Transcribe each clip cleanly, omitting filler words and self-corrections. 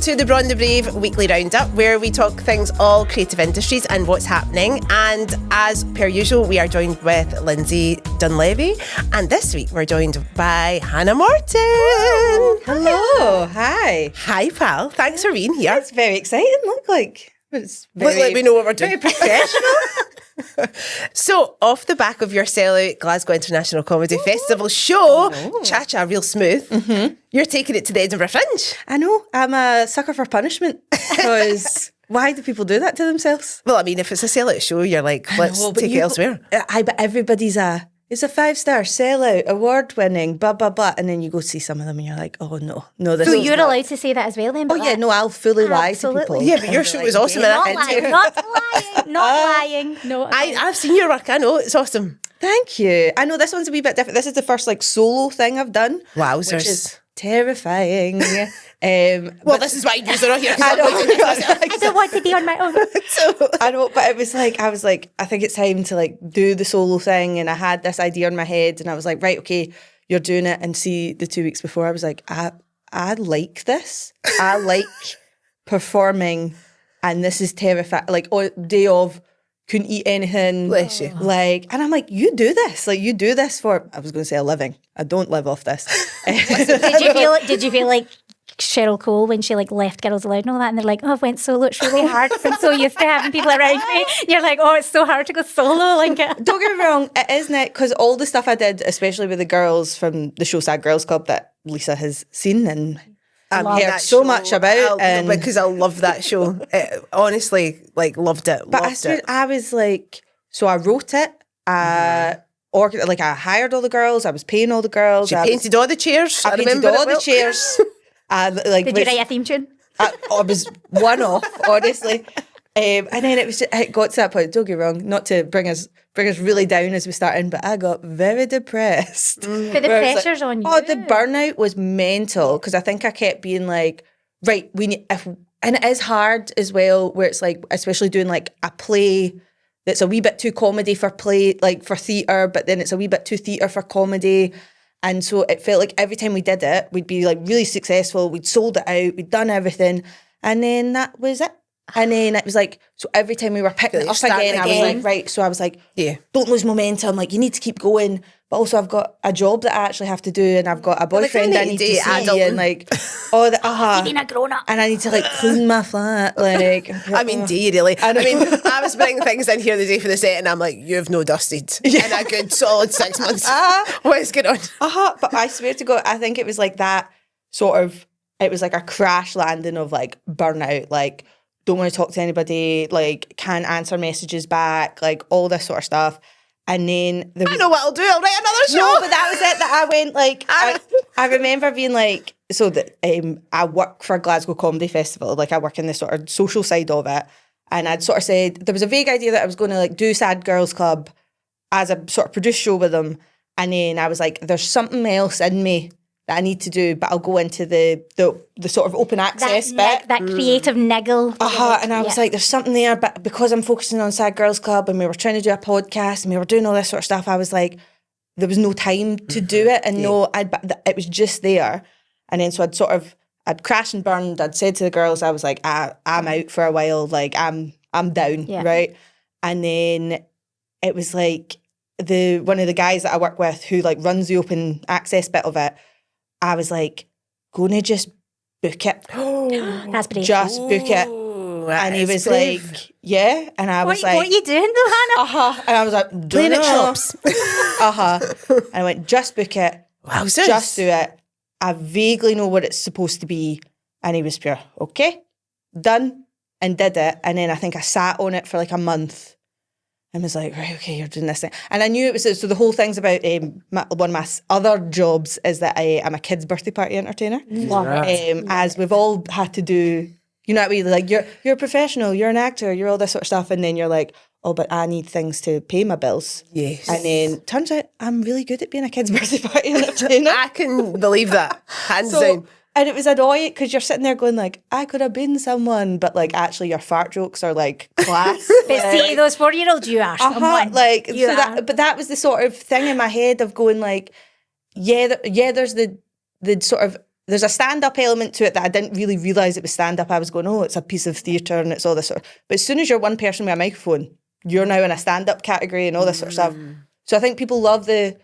to the Braw and The Brave weekly roundup, where we talk things all creative industries and what's happening. And as per usual, we are joined with Linzi Dunlevy, and this week we're joined by Hannah Morton. Hello, hi. Hi, pal. Thanks for being here. It's very exciting. Look like we know what we're doing. Very professional. So, off the back of your sellout Glasgow International Comedy Festival show, Cha-Cha Real Smooth, you're taking it to the Edinburgh Fringe. I know. I'm a sucker for punishment because why do people do that to themselves? Well, I mean, if it's a sellout show, you're like, let's take it elsewhere. But everybody's it's a 5-star sellout, award-winning, blah, blah, blah. And then you go see some of them and you're like, oh, no. This So is you're not. allowed to say that as well then? Oh, yeah, no, I'll fully lie to people. Yeah, but your show was awesome. Not lying, not lying. No, I've seen your work. I know. It's awesome. Thank you. I know this one's a wee bit different. This is the first solo thing I've done. Wowzers. Which is terrifying. Well, this is why you are here. I know. I don't want to be on my own. I know, but it was like, I was like, I think it's time to do the solo thing. And I had this idea in my head and I was like, right, okay, you're doing it. And see, the 2 weeks before I was like, I like this. I like performing and this is terrifying. Day of, couldn't eat anything. Bless you. And I'm like, you do this. You do this for, I was going to say a living. I don't live off this. Did you feel like Cheryl Cole when she left Girls Aloud and all that, and they're like, oh, I've went solo, it's really hard because I'm so used to having people around me. And you're like, oh, it's so hard to go solo. Don't get me wrong, it isn't it? Because all the stuff I did, especially with the girls from the show Sad Girls Club that Lisa has seen and heard so much about. Because I love that show. Honestly, loved it. But I was like, so I wrote it. I hired all the girls. I was paying all the girls. She painted all the chairs. I painted all the chairs. Did you write a theme tune? I was one off, honestly. And then it got to that point, don't get me wrong, not to bring us really down as we start in, but I got very depressed. But the pressure's on you. Oh, the burnout was mental because I think I kept being like, right, we need, and it is hard as well, where it's especially doing a play that's a wee bit too comedy for play, for theatre, but then it's a wee bit too theatre for comedy. And so it felt like every time we did it, we'd be really successful. We'd sold it out. We'd done everything. And then that was it. And then it was so every time we were picking it up again, I was like, right. So I was like, yeah, don't lose momentum. You need to keep going. But also I've got a job that I actually have to do and I've got a boyfriend I need to see and being a grown-up. And I need to clean my flat. I mean, do you really? I mean, I was bringing things in here the day for the set and I'm like, you've no dusted in a good solid 6 months. What's going on? But I swear to God, I think it was that sort of, it was a crash landing of burnout, don't want to talk to anybody, can't answer messages back, all this sort of stuff. And then I know what I'll do. I'll write another show. No, but that was it. That I went I remember being so that I work for Glasgow Comedy Festival. I work in the sort of social side of it. And I'd sort of said there was a vague idea that I was going to do Sad Girls Club as a sort of produced show with them. And then I was like, there's something else in me that I need to do, but I'll go into the sort of open access bit. That creative niggle. And I was like, there's something there, but because I'm focusing on Sad Girls Club and we were trying to do a podcast and we were doing all this sort of stuff, I was like, there was no time to do it. And it was just there. And then so I'd crashed and burned. I'd said to the girls, I was like, I'm out for a while. I'm down, right? And then it was one of the guys that I work with who runs the open access bit of it, I was like, gonna just book it. That's brave. Just book it. And he was brave. like, yeah. And I was what are you doing though, Hannah? And I was like, playing at shops. And I went, just book it. Wow, just do it. I vaguely know what it's supposed to be. And he was pure, okay, done, and did it. And then I think I sat on it for a month. And was like, right, okay, you're doing this thing. And I knew it was, so the whole thing's about, one of my other jobs is that I'm a kid's birthday party entertainer. As we've all had to do, you're a professional, you're an actor, you're all this sort of stuff. And then you're like, oh, but I need things to pay my bills. Yes. And then turns out I'm really good at being a kid's birthday party entertainer. I can believe that, hands down. And it was annoying because you're sitting there going I could have been someone, but actually your fart jokes are class. But see, those 4-year-olds, you are someone. But that was the sort of thing in my head of going there's the sort of there's a stand-up element to it that I didn't really realise it was stand-up. I was going, oh, it's a piece of theatre and it's all this sort of... But as soon as you're one person with a microphone, you're now in a stand-up category and all this sort of stuff. So I think people love the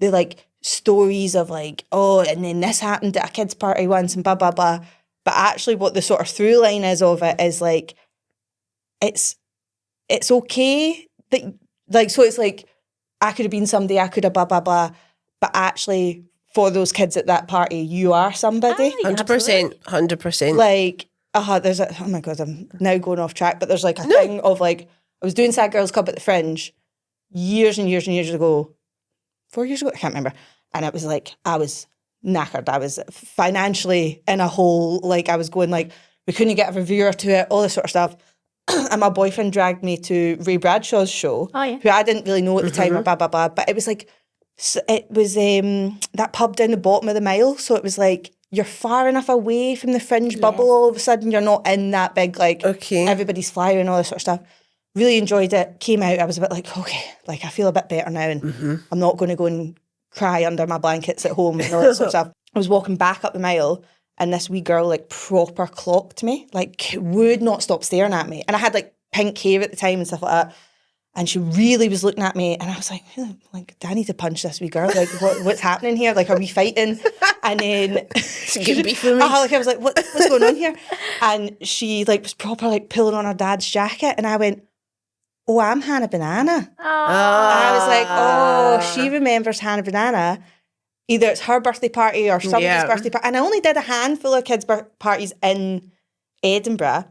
like stories of like, oh, and then this happened at a kid's party once and blah, blah, blah. But actually what the sort of through line is of it is like, it's okay that, like, so it's like, I could have been somebody, I could have blah, blah, blah. But actually, for those kids at that party, you are somebody. 100%. 100%. Like, there's a, oh my God, I'm now going off track, but there's like a thing of like, I was doing Sad Girls Club at the Fringe years and years and years ago, 4 years ago, I can't remember. And it was like, I was knackered. I was financially in a hole. Like, I was going like, we couldn't get a reviewer to it, all this sort of stuff. And my boyfriend dragged me to Ray Bradshaw's show, who I didn't really know at the time, or blah, blah, blah. But it was like, it was that pub down the bottom of the mile. So it was like, you're far enough away from the Fringe bubble, all of a sudden you're not in that big, like, everybody's flyer and all this sort of stuff. Really enjoyed it. Came out, I was a bit like, okay, like I feel a bit better now and I'm not going to go and cry under my blankets at home and all that sort of stuff. I was walking back up the mile and this wee girl like proper clocked me, like would not stop staring at me. And I had like pink hair at the time and stuff like that. And she really was looking at me and I was like, do I need to punch this wee girl? Like, what's happening here? Like, are we fighting? And then I was like, what's going on here? And she like was proper like pulling on her dad's jacket and I went, oh, I'm Hannah Banana. And I was like, oh, she remembers Hannah Banana. Either it's her birthday party or somebody's birthday party. And I only did a handful of kids' parties in Edinburgh.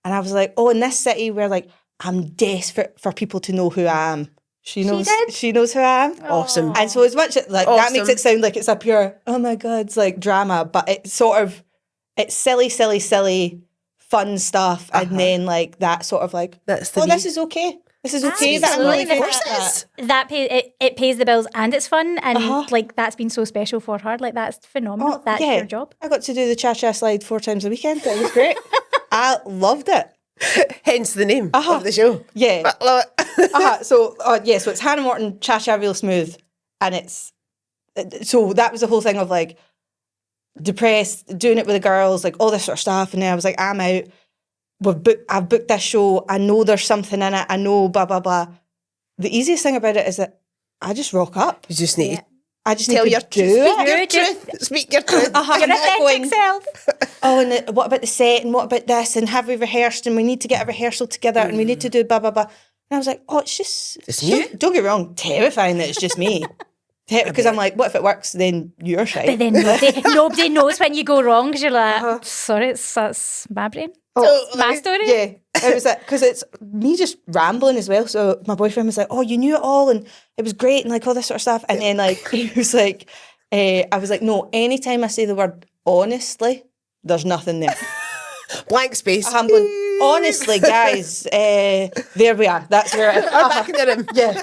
And I was like, oh, in this city where like I'm desperate for people to know who I am. She knows who I am. Awesome. And so as much like that makes it sound like it's a pure, oh my God, it's like drama. But it's sort of, it's silly, fun stuff. And then like that sort of like, this is okay. This is okay. That I'm really it pays the bills and it's fun and like that's been so special for her. Like that's phenomenal. That's your job. I got to do the cha-cha slide 4 times a weekend. It was great. I loved it. Hence the name of the show. Yeah. So it's Hannah Morton, Cha-Cha Real Smooth. And it's, so that was the whole thing of like depressed, doing it with the girls, like all this sort of stuff. And then I was like, I'm out. I've booked this show. I know there's something in it. I know blah, blah, blah. The easiest thing about it is that I just rock up. You just need I just tell need your to do it. Speak your truth. Your authentic self. Oh, and what about the set and what about this and have we rehearsed and we need to get a rehearsal together and we need to do blah, blah, blah. And I was like, oh, it's just you. Don't get me wrong, terrifying that it's just me. Because I'm like, what if it works, then you're shy. But then nobody knows when you go wrong because you're like, sorry, that's my brain. Oh, my story. Yeah, it was that because it's me just rambling as well. So my boyfriend was like, "Oh, you knew it all, and it was great, and like all this sort of stuff." And then like he was like, "I was like, no. Anytime I say the word honestly, there's nothing there. Blank space. I'm going honestly, guys. There we are. That's where I'm back in the room. Yeah,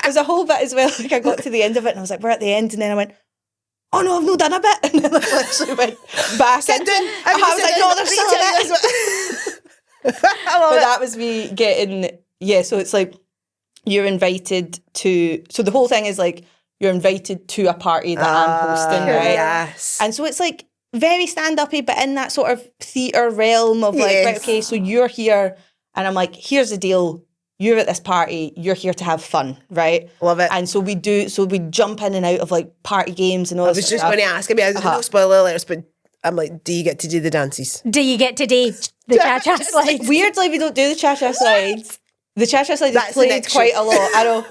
there's a whole bit as well. Like I got to the end of it, and I was like, we're at the end, and then I went, oh no, I've not done a bit. And then I literally went back. Sit down. I was like, no, there's still a bit. But that was me getting, so it's like you're invited to, so the whole thing is like you're invited to a party that I'm hosting, right? Yes. And so it's like very stand-uppy, but in that sort of theatre realm of like, right, okay, so you're here and I'm like, here's the deal. You're at this party, you're here to have fun, right? Love it. And so we jump in and out of like party games and all this I was just going to ask, no spoiler alerts, but I'm like, do you get to do the dances? Do you get to do the cha-cha slides? Weirdly, we don't do the cha-cha slides. The cha-cha slide is played quite a lot, I know.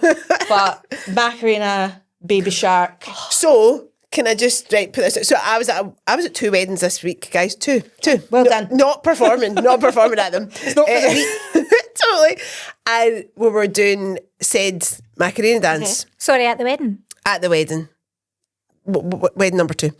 But Macarena, Baby Shark. So, can I just put this out? So I was at 2 weddings this week, guys. Two. Well done. Not performing at them. It's not for the week. Totally. And we were doing said Macarena dance. Sorry, at the wedding? At the wedding. Wedding number 2.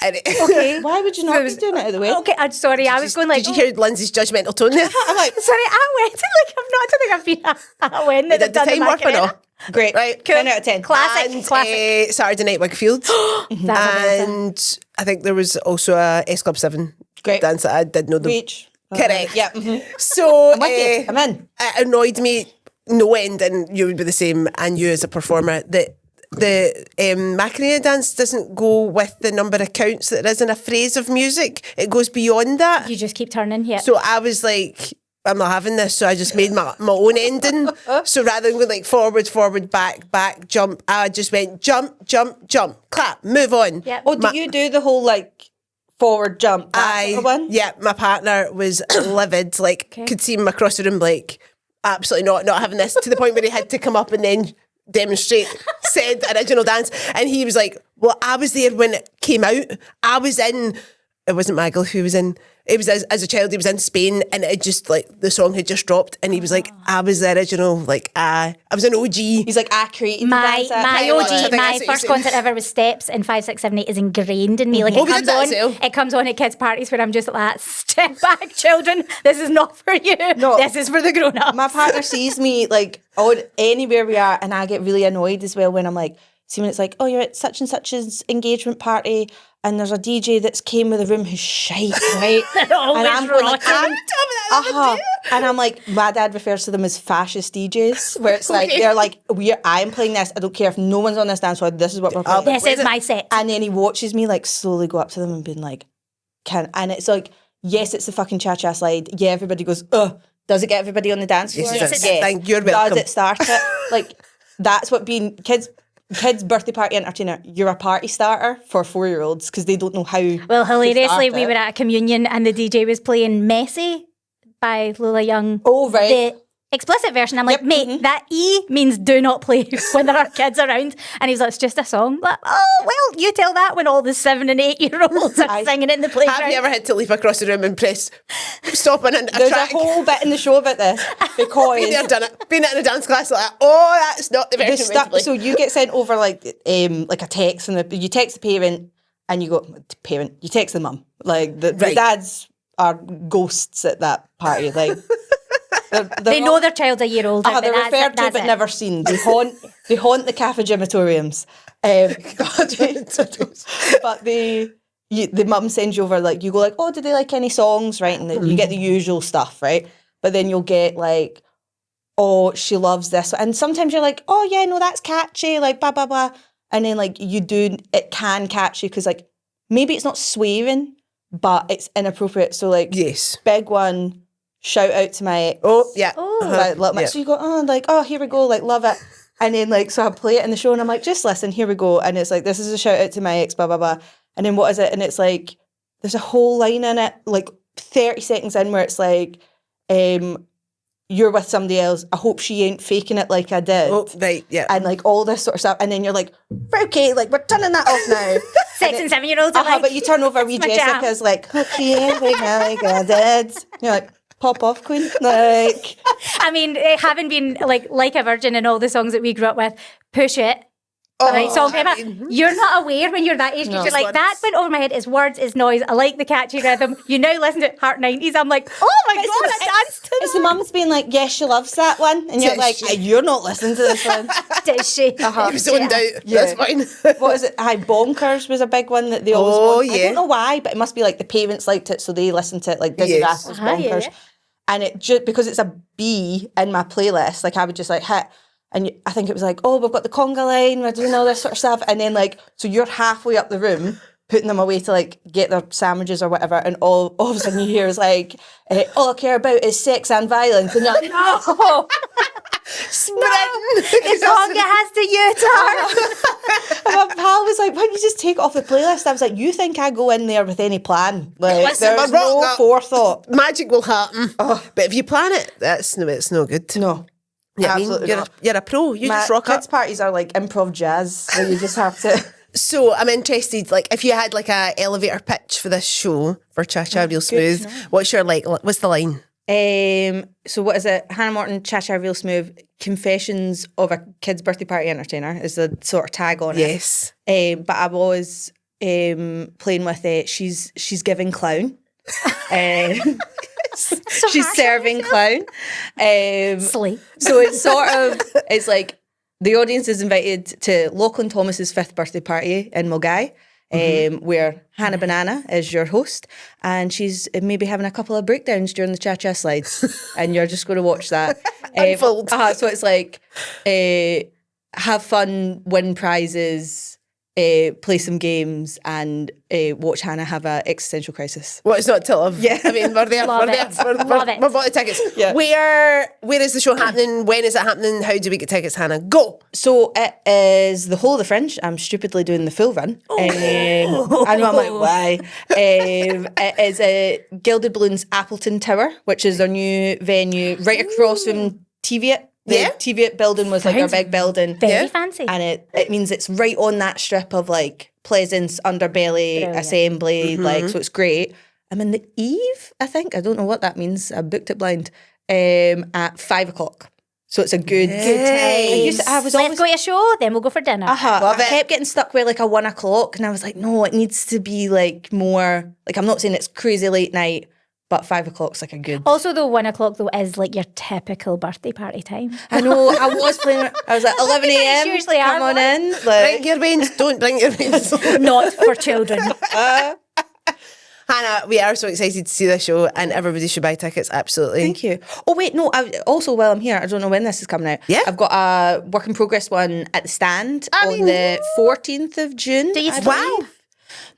Okay. Why would you not be doing it at the wedding? Okay, I'm sorry. I was going like... Did you hear Lindsay's judgmental tone there? I'm like... Sorry, at a wedding? Like, I don't think I've been at a wedding. Did the time work or not? Great. Right. 10 out of 10. Classic. Saturday night Wigfield. And I think there was also a S Club 7 dance that I did know them. Reach. Correct. Yeah. So I'm with you. I'm in. It annoyed me no end, and you would be the same, and you as a performer, that the Macarena dance doesn't go with the number of counts that there is in a phrase of music. It goes beyond that. You just keep turning, yeah. So I was like, I'm not having this. So I just made my own ending. So rather than going like forward, back, jump, I just went jump, clap, move on. Yep. Oh, do you do the whole like forward jump? One? Yeah, my partner was livid, like could see him across the room, like absolutely not having this, to the point where he had to come up and then demonstrate said original dance. And he was like, well, I was there when it came out. I was in, it wasn't Maggle who was in, it was as a child, he was in Spain, and it just like the song had just dropped, and he was like, I was the original, like I was an OG. He's like, I created my OG, my first saying. concert ever was Steps in 5, 6, 7, 8 is ingrained in me. Like it comes on at kids' parties where I'm just like, step back, children. This is not for you. No, this is for the grown-ups. My partner sees me like anywhere we are, and I get really annoyed as well when I'm like, see when it's like, oh, you're at such and such's engagement party, and there's a DJ that's came with a room who's shite, right? And I'm going like, and I'm like, my dad refers to them as fascist DJs, where it's like they're like, I'm playing this. I don't care if no one's on this dance floor. This is what we're playing. This is my set. And then he watches me like slowly go up to them and being like, and it's like, yes, it's the fucking cha-cha slide. Yeah, everybody goes, does it get everybody on the dance floor? Yes, it does. Thank you're welcome. Does it start it? Like, that's what being kids' birthday party entertainer, you're a party starter for 4-year-olds because they don't know how. Well, hilariously, we were at a communion and the DJ was playing Messy by Lola Young. Oh, right. The explicit version. I'm like, mate, that E means do not play when there are kids around. And he was like, it's just a song. Like, oh, well, you tell that when all the 7 and 8-year-olds are singing it in the playground. Have you ever had to leap across the room and press stop on a There's track? a whole bit in the show about this because Been there, done it. Been in a dance class like, oh, that's not the version. So you get sent over like a text, and you text the parent, and you go, parent, you text the mum. Like the dads are ghosts at that party. Like they know their child's a year older. They're referred to but never seen. They haunt the cafe gymatoriums. But the mum sends you over, like, you go like, oh, do they like any songs, right? And you get the usual stuff, right? But then you'll get like, oh, she loves this. And sometimes you're like, oh yeah, no, that's catchy, like blah, blah, blah. And then like it can catch you because like maybe it's not swearing, but it's inappropriate. So like, yes, big one, shout out to my ex. Oh, yeah. So you go, oh, like, oh, here we go, like, love it. And then like, so I play it in the show and I'm like, just listen, here we go. And it's like, this is a shout out to my ex, blah, blah, blah. And then what is it? And it's like, there's a whole line in it, like 30 seconds in, where it's like, you're with somebody else. I hope she ain't faking it like I did. Oh, right, yeah. And like all this sort of stuff. And then you're like, okay, like we're turning that off now. 6 and 7-year-olds are like, but you turn over, wee Jessica's like, hope she ain't faking it like I did. You're like, pop off, queen. Like, I mean, having been like a virgin in all the songs that we grew up with, Push It. Right, song you're not aware when you're that age because you're like, that went over my head. It's words, it's noise. I like the catchy rhythm. You now listen to Heart 90s. I'm like, oh my God, I danced to that. It's the mum's being like, yes, she loves that one. And you're like, you're not listening to this one. Did she? He was zoned out. That's fine. What is it? Bonkers was a big one that they always I don't know why, but it must be like the parents liked it, so they listened to it, like Dizzy Rascal's Bonkers. Yeah. And it just, because it's a B in my playlist, like I would just like hit. And I think it was like, oh, we've got the conga line, we're doing all this sort of stuff. And then like, so you're halfway up the room, putting them away to like get their sandwiches or whatever. And all of a sudden you hear is like, all I care about is sex and violence. And you're like, no. The conga has to U-turn. And my pal was like, why don't you just take it off the playlist? I was like, you think I go in there with any plan? Like, there's no forethought. Magic will happen. But if you plan it, it's no good. No. Yeah, absolutely. You're a pro. You just rock up. Kids' parties are like improv jazz, where you just have to. So I'm interested, like, if you had like a elevator pitch for this show for Cha Cha Real Smooth, what's your what's the line? So what is it? Hannah Morton, Cha Cha Real Smooth, Confessions of a Kid's Birthday Party Entertainer is the sort of tag on it. Yes. But I was playing with she's giving clown. She's serving clown. Sleep. So it's like the audience is invited to Lachlan Thomas's 5th birthday party in Mulgai, where Hannah Banana is your host, and she's maybe having a couple of breakdowns during the cha-cha slides, and you're just going to watch that. Unfold. So it's like have fun, win prizes, play some games, and watch Hannah have an existential crisis. Well, it's not till I've, Yeah. I mean, we're there. Love We're there. it. Love it. We've bought the tickets. Yeah. Where is the show happening? When is it happening? How do we get tickets, Hannah? Go. So it is the whole of the Fringe. I'm stupidly doing the full run. I know, I'm like, why? It is Gilded Balloons Appleton Tower, which is our new venue right across from TVIT. The TVIT building was like our big building. Very fancy. And it means it's right on that strip of like Pleasance, Underbelly, Brilliant. Assembly, like, so it's great. I'm in the Eve, I think. I don't know what that means. I booked it blind at 5:00. So it's a good time. Let's go to a show, then we'll go for dinner. I kept getting stuck with like a 1:00, and I was like, no, it needs to be like more, like, I'm not saying it's crazy late night, but 5:00's like a good. Also, though, 1:00 though is like your typical birthday party time. I know, I was playing, I was like, 11 a.m, usually come are on in. Bring Like, your veins. Don't bring your veins. Not for children. Hannah, we are so excited to see this show, and everybody should buy tickets. Absolutely. thank you. Oh, wait, no, also while I'm here, I don't know when this is coming out. Yeah. I've got a work in progress one at the Stand on the 14th of June. Do you I Wow. believe.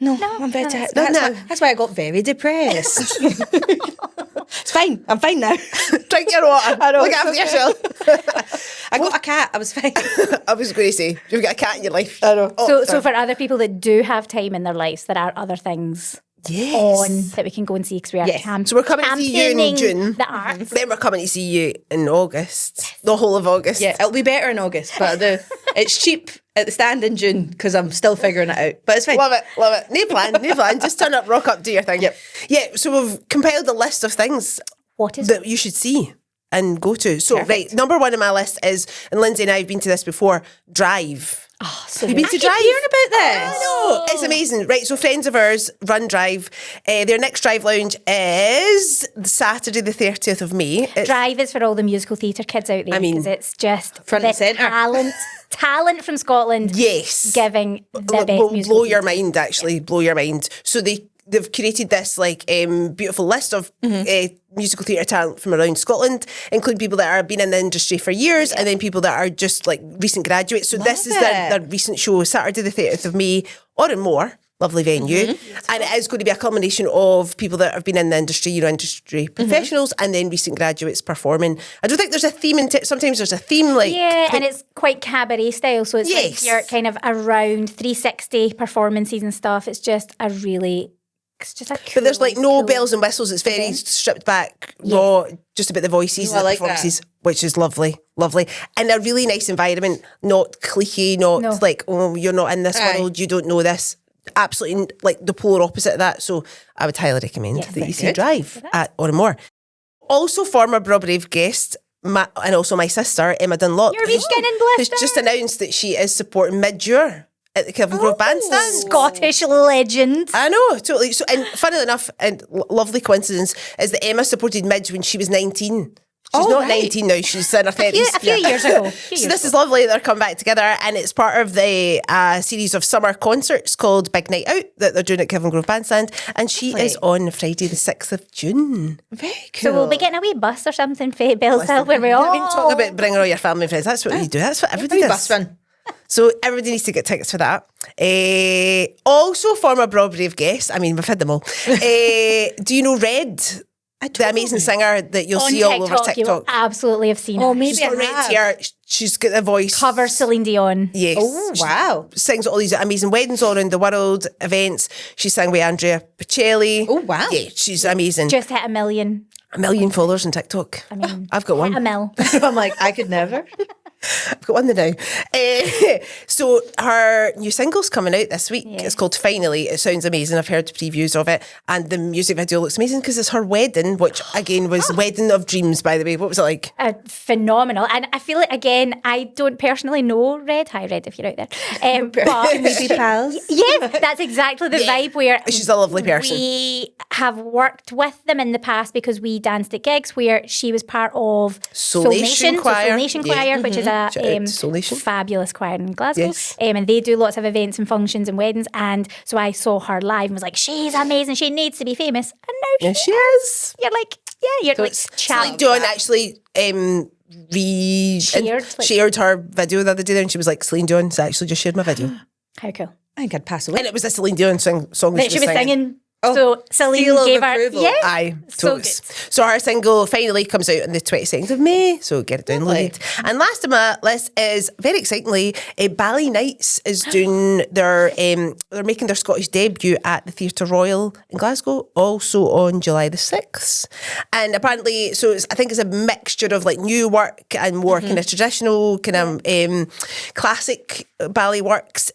No, I'm very tired. no. That's why I got very depressed. It's fine. I'm fine now. Drink your water. I know, Look it's after okay. yourself. I got a cat. I was fine. I was going to say, you've got a cat in your life. I know. So for other people that do have time in their lives, there are other things on that we can go and see because we are Yes. So we're coming to see you in championing June. the arts. Then we're coming to see you in August. The whole of August. Yeah, it'll be better in August, but it's cheap at the Stand in June because I'm still figuring it out. But it's fine. Love it, love it. No plan. Just turn up, rock up, do your thing. Yep. Yeah, so we've compiled a list of things What is that you should see and go to. So, right, number one on my list is, and Lindsay and I have been to this before, Drive. Oh, so Have you been to I keep Drive? hearing about this. I know, it's amazing. Right, so friends of ours run Drive. Their next Drive Lounge is Saturday the 30th of May. It's Drive is for all the musical theatre kids out there. I mean, because it's just front the and centre. talent from Scotland. Yes. Giving the best will musical blow your theatre. mind, actually. Blow your mind. So they've curated this like beautiful list of musical theatre talent from around Scotland, including people that have been in the industry for years and then people that are just like recent graduates. So this is their recent show, Saturday the 30th of May, or in More. Lovely venue. And it is going to be a combination of people that have been in the industry, industry professionals, and then recent graduates performing. I don't think there's a theme sometimes there's a theme like... Yeah, and it's quite cabaret style, so it's Yes. like you're kind of around 360 performances and stuff. It's just a really... It's just a cool, But there's like no cool- bells and whistles. It's very stripped back, raw, just about the voices No, and I the like performances, which is lovely, lovely. And a really nice environment, not cliquey, not like, oh, you're not in this Aye. world, you don't know this. Absolutely like the polar opposite of that. So I would highly recommend that you see Drive at More. Also former Braw and Brave guest, and also my sister, Emma Dunlop, Your wee skin and who's blister. just announced that she is supporting Mid-Jure at the Kevin Grove Bandstand. Scottish legend. I know, totally. So, and funnily enough, and lovely coincidence, is that Emma supported Midge when she was 19. She's not 19 now, she's in her 30s. A few years ago. So this is lovely that they're coming back together, and it's part of the series of summer concerts called Big Night Out that they're doing at Kevin Grove Bandstand, and she is on Friday the 6th of June. Very cool. So we'll be getting a wee bus or something for Bell's Hill where we all... I mean, talk about bringing all your family and friends. That's what you do. That's what everybody Wee does. bus run. So everybody needs to get tickets for that. Also, former Braw and Brave guest. I mean, we've had them all. Do you know Red? The amazing singer that you'll on see all over You will TikTok. absolutely have seen her. maybe She's got red hair. She's got a voice. Cover Celine Dion. Yes. Oh, wow. She sings all these amazing weddings all around the world, events. She sang with Andrea Bocelli. Oh, wow. Yeah, she's amazing. Just hit 1 million. 1 million followers on TikTok. I mean, I've got one. hit a mil. I'm like, I could never. I've got one now. So her new single's coming out this week. It's called Finally. It sounds amazing. I've heard previews of it. And the music video looks amazing because it's her wedding, which again was Wedding of Dreams, by the way. What was it like? Phenomenal. And I feel like, again, I don't personally know Red. Hi, Red, if you're out there. But Maybe pals. yeah, that's exactly the vibe where She's a lovely person. we have worked with them in the past because we danced at gigs where she was part of Soul Nation Choir. Soul Nation Yeah. Choir, which is a Shout out to Soul Nation. fabulous choir in Glasgow. Yes. And they do lots of events and functions and weddings. And so I saw her live and was like, she's amazing. She needs to be famous. And now Yeah, she is. You're like, you're So like it's Celine champ. Dion actually shared her video the other day there, and she was like, Celine Dion's actually just shared my video. How cool. I think I'd pass away. And it was a Celine Dion song that That she was singing. Oh, So Celine seal of gave her, approval. yeah, Aye, so totes. good. So her single finally comes out on the 22nd of May, so get it downloaded. And last on my list is, very excitingly, Ballynights is doing their, they're making their Scottish debut at the Theatre Royal in Glasgow, also on July the 6th. And apparently, so I think it's a mixture of like new work and more kind of traditional, kind of classic ballet works.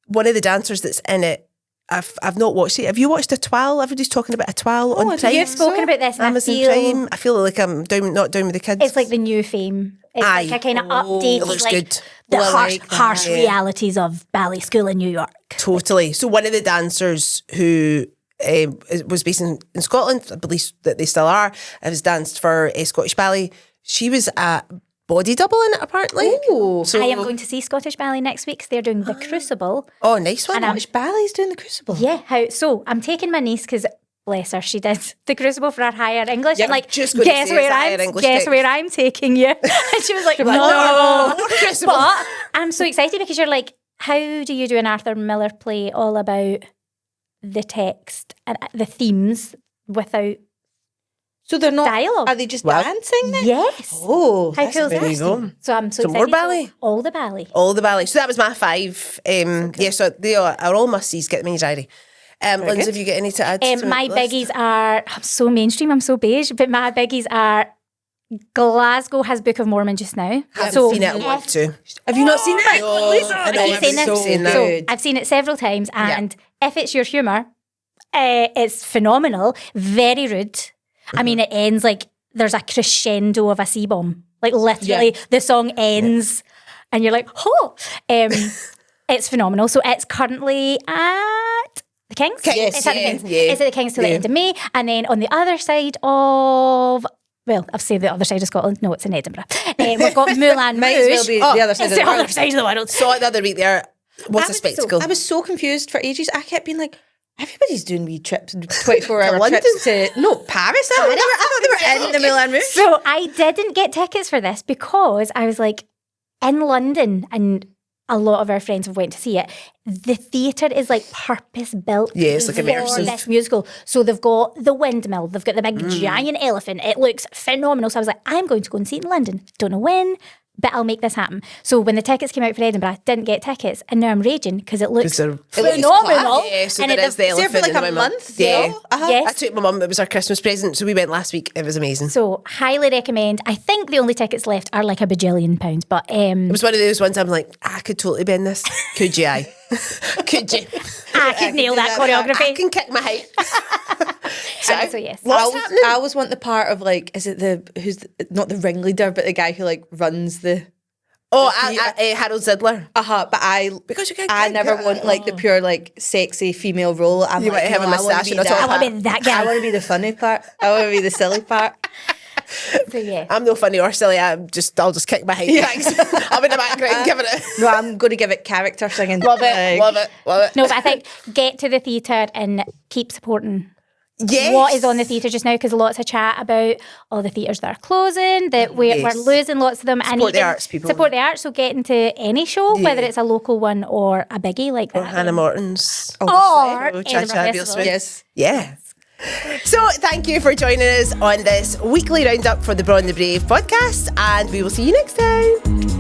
One of the dancers that's in it, I've not watched it. Have you watched Etoile? Everybody's talking about Etoile on Prime. You've spoken about this, and Amazon I feel Prime. I feel like I'm not down with the kids. it's like the new Fame. It's like a kind of updated, it looks like good. the Well, harsh, like that. harsh realities of ballet school in New York. Totally. So one of the dancers who was based in Scotland, I believe that they still are, has danced for Scottish Ballet. She was at body double in it, apparently. Oh, So, I am going to see Scottish Ballet next week. 'Cause they're doing The Crucible. oh, nice one. And I'm- Scottish Ballet's doing the Crucible. Yeah, so I'm taking my niece because bless her, she did The Crucible for her higher English. Yeah, and like, just gonna guess say where it's a higher I'm English guess text. where I'm taking you. And she was like, no, no. Crucible. But I'm so excited because you're like, how do you do an Arthur Miller play all about the text and the themes without So they're not dialogue? Are they just Well, dancing then? Yes. Oh, How that's cool is There you that? go. So I'm so Some excited. more ballet? All the ballet. All the ballet. So that was my 5. Yeah, so they are all must-sees. Get them in your diary. Lindsay, good. have you got any to add to My the list? biggies are, I'm so mainstream, I'm so beige, but my biggies are Glasgow has Book of Mormon just now. Haven't seen it. I want to. Have you not seen that? No, I know, keep saying everybody's this. saying that. So I've seen it several times, and if it's your humour, it's phenomenal. Very rude. I mean, it ends like there's a crescendo of a C-bomb. Like literally, the song ends, and you're like, oh. It's phenomenal. So it's currently at the King's. King's, It's at the yeah, King's. yeah. It's at the King's till the end of May, and then on the other side of. Well, I've said the other side of Scotland. No, it's in Edinburgh. We've got Moulin Rouge. Might as well be the other side It's of the the other world. side of the world. Saw it the other week there. What's a spectacle? I was so confused for ages. I kept being like, everybody's doing wee trips, 24-hour London? trips to Paris. I thought they were in the Moulin Rouge. So I didn't get tickets for this because I was like, in London, and a lot of our friends have went to see it. The theatre is like purpose built Yeah, it's like for immersive. this musical. So they've got the windmill, they've got the big giant elephant. It looks phenomenal. So I was like, I'm going to go and see it in London. Don't know when, but I'll make this happen. So when the tickets came out for Edinburgh, I didn't get tickets, and now I'm raging because it looks It looks phenomenal. class. Yeah, so And there it- is the It's there elephant for like in a my mum. month. Yeah. Yes. I took my mum. It was our Christmas present, so we went last week. It was amazing. So highly recommend. I think the only tickets left are like £1 bajillion, but It was one of those ones I'm like, I could totally be in this. Could you? I? Could you? I could nail that I choreography. can kick my height. So yes. What's I always want the part of like, is it not the ringleader, but the guy who like runs the. Oh, Harold Zidler. But Because you I never want like the pure like sexy female role. I'm You like, might have a no, I wanna moustache be and a top I that- want to be that guy. I want to be the funny part. I want to be the silly part. So yeah. I'm no funny or silly. I'll just kick my height. Thanks. I'm in the background giving it. No, I'm going to give it character singing. Love it. Love it. Love it. No, but I think get to the theatre and keep supporting Yes. what is on the theatre just now, because lots of chat about all the theatres that are closing, that we're losing lots of them. Support the arts, people. Support the arts, so get into any show, whether it's a local one or a biggie like that. Hannah Morton's. Or Cha Edinburgh Cha Real Festival. Smooth. Yes. Yeah. So thank you for joining us on this weekly roundup for the Braw and The Brave podcast, and we will see you next time.